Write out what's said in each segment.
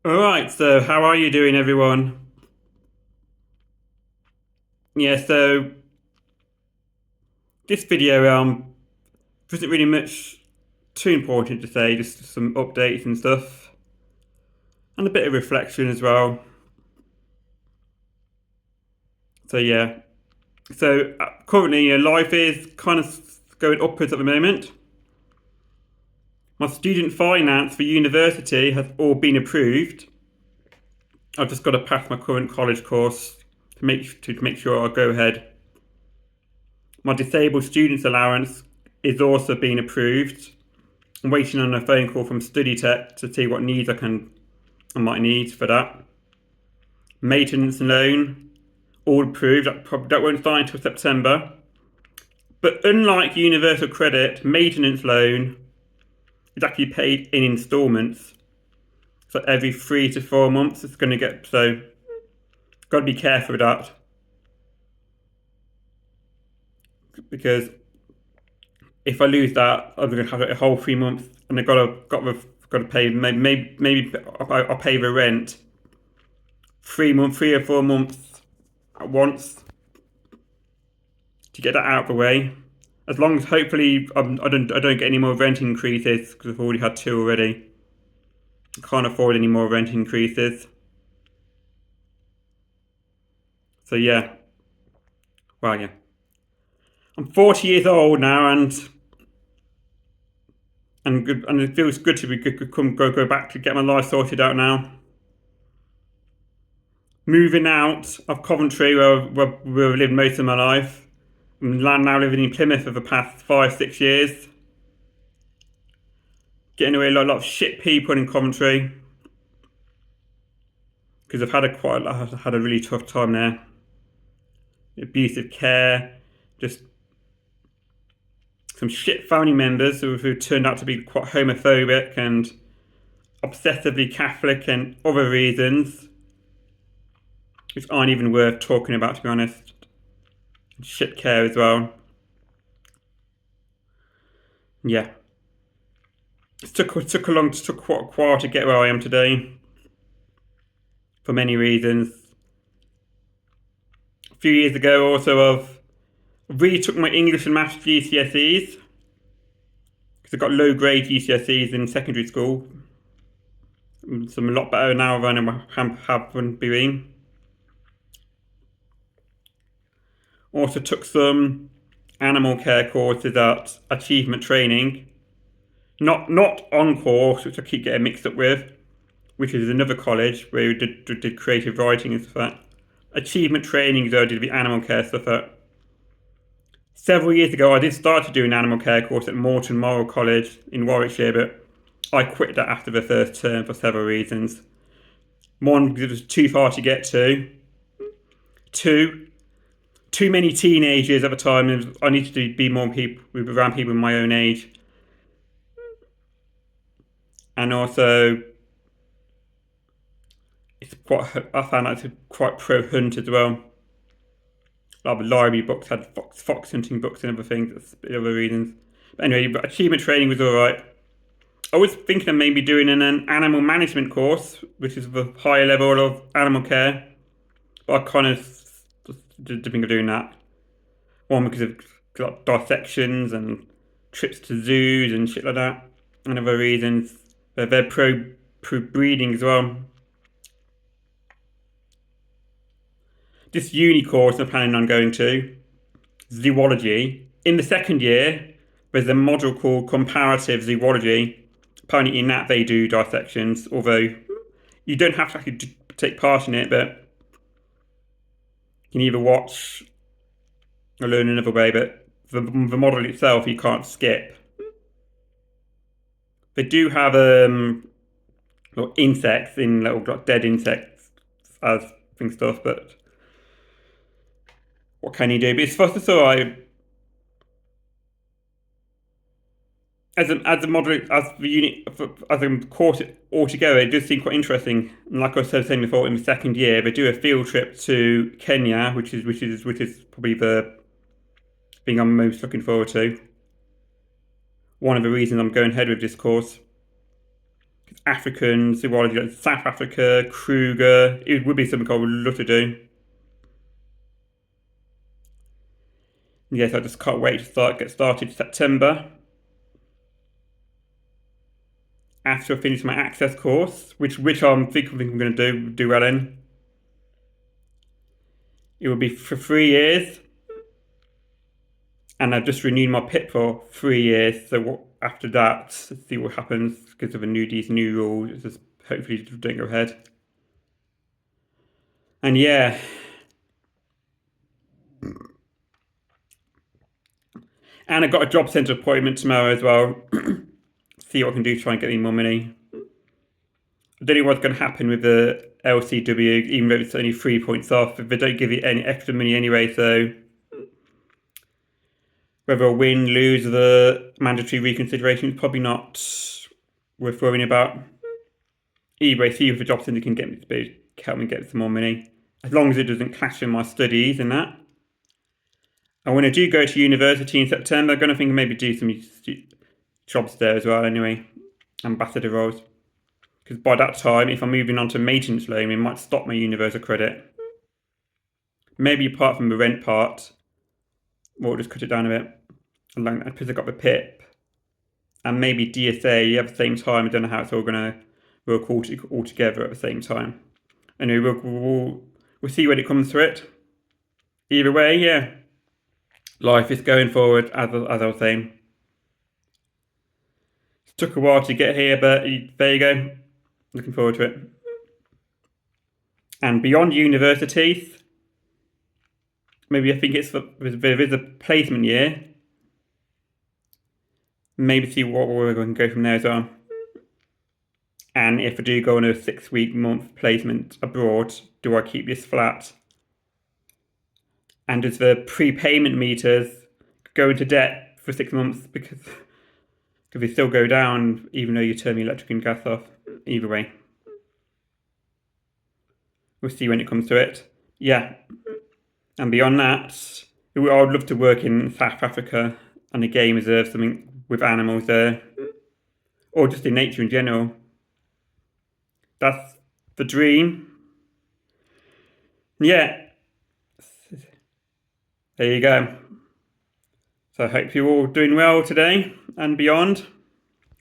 Alright, so how are you doing, everyone? Yeah, so this video isn't really much too important to say, just some updates and stuff, and a bit of reflection as well. So yeah, so currently life is kind of going upwards at the moment. My student finance for university has all been approved. I've just got to pass my current college course to make sure I go ahead. My disabled students allowance is also being approved. I'm waiting on a phone call from StudyTech to see what needs I might need for that. Maintenance loan, all approved. That won't start until September. But unlike Universal Credit, maintenance loan is actually paid in instalments. So every 3 to 4 months, it's going to get. So, got to be careful with that because if I lose that, I'm going to have a whole 3 months, and I've got to pay. Maybe I'll pay the rent 3 or 4 months at once to get that out of the way. As long as hopefully I don't get any more rent increases because I've already had two already. I can't afford any more rent increases. So yeah, well yeah, I'm 40 years old now, and it feels good to be good, go back to get my life sorted out now. Moving out of Coventry, where I've lived most of my life. I'm now living in Plymouth for the past 5 6 years. Getting away a lot of shit people in Coventry because I've had a really tough time there. Abusive care, just some shit family members who turned out to be quite homophobic and obsessively Catholic and other reasons, which aren't even worth talking about, to be honest. Shit care as well. Yeah, it took quite a while to get where I am today, for many reasons. A few years ago, also, I've retook my English and Maths GCSEs because I got low grade GCSEs in secondary school. So I'm a lot better now than I have been. Also took some animal care courses at Achievement Training. Not on course, which I keep getting mixed up with, which is another college where we did creative writing and stuff like that. Achievement Training is where I did the animal care stuff at. Several years ago, I did start to do an animal care course at Morton Moral College in Warwickshire, but I quit that after the first term for several reasons. One, because it was too far to get to. Two, too many teenagers at the time, and I needed to be more people around people my own age. And also, I found out it's quite pro hunt as well. A lot of library books had fox hunting books and other things. That's other reasons. But anyway, but Achievement Training was alright. I was thinking of maybe doing an animal management course, which is the higher level of animal care. But I kind of didn't think of doing that. One, because of dissections and trips to zoos and shit like that, and other reasons. They're pro breeding as well. This uni course I'm planning on going to, zoology. In the second year, there's a module called comparative zoology. Apparently, in that they do dissections, although you don't have to actually take part in it, but you can either watch or learn another way. But the model itself, you can't skip. They do have little insects in little like, dead insects as thing stuff, but what can you do? But it's supposed to sort of as a model as the unit as a course altogether, it does seem quite interesting. And like I was saying before, in the second year, they do a field trip to Kenya, which is probably the thing I'm most looking forward to. One of the reasons I'm going ahead with this course. African zoology, like South Africa, Kruger. It would be something I would love to do. Yes, I just can't wait to get started September. After I finish my access course, which I'm thinking I'm going to do well in. It will be for 3 years, and I've just renewed my PIP for 3 years. So after that, see what happens because of these new rules. Just hopefully don't go ahead. And yeah, and I got a job centre appointment tomorrow as well. See what I can do to try and get me more money. I don't know what's going to happen with the LCW, even though it's only 3 points off. If they don't give you any extra money anyway, so whether I win, lose the mandatory reconsideration is probably not worth worrying about. Either way, see if the job centre can help me get some more money, as long as it doesn't clash with my studies and that. And when I do go to university in September, I'm going to think maybe do some jobs there as well anyway, ambassador roles. Because by that time, if I'm moving on to maintenance loan, it might stop my universal credit. Maybe apart from the rent part, we'll just cut it down a bit. Because I got the PIP. And maybe DSA at the same time. I don't know how it's all going to work all together at the same time. Anyway, we'll see when it comes to it. Either way, yeah. Life is going forward, as I was saying. It took a while to get here, but there you go. Looking forward to it. And beyond universities, maybe I think there is a placement year. Maybe see what we can go from there as well. And if I do go on a 6-month placement abroad, do I keep this flat? And does the prepayment meters go into debt for 6 months because they still go down even though you turn the electric and gas off? Either way. We'll see when it comes to it. Yeah. And beyond that, I would love to work in South Africa on a game reserve, something with animals there. Or just in nature in general. That's the dream. Yeah. There you go. So I hope you're all doing well today and beyond,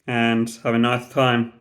and have a nice time.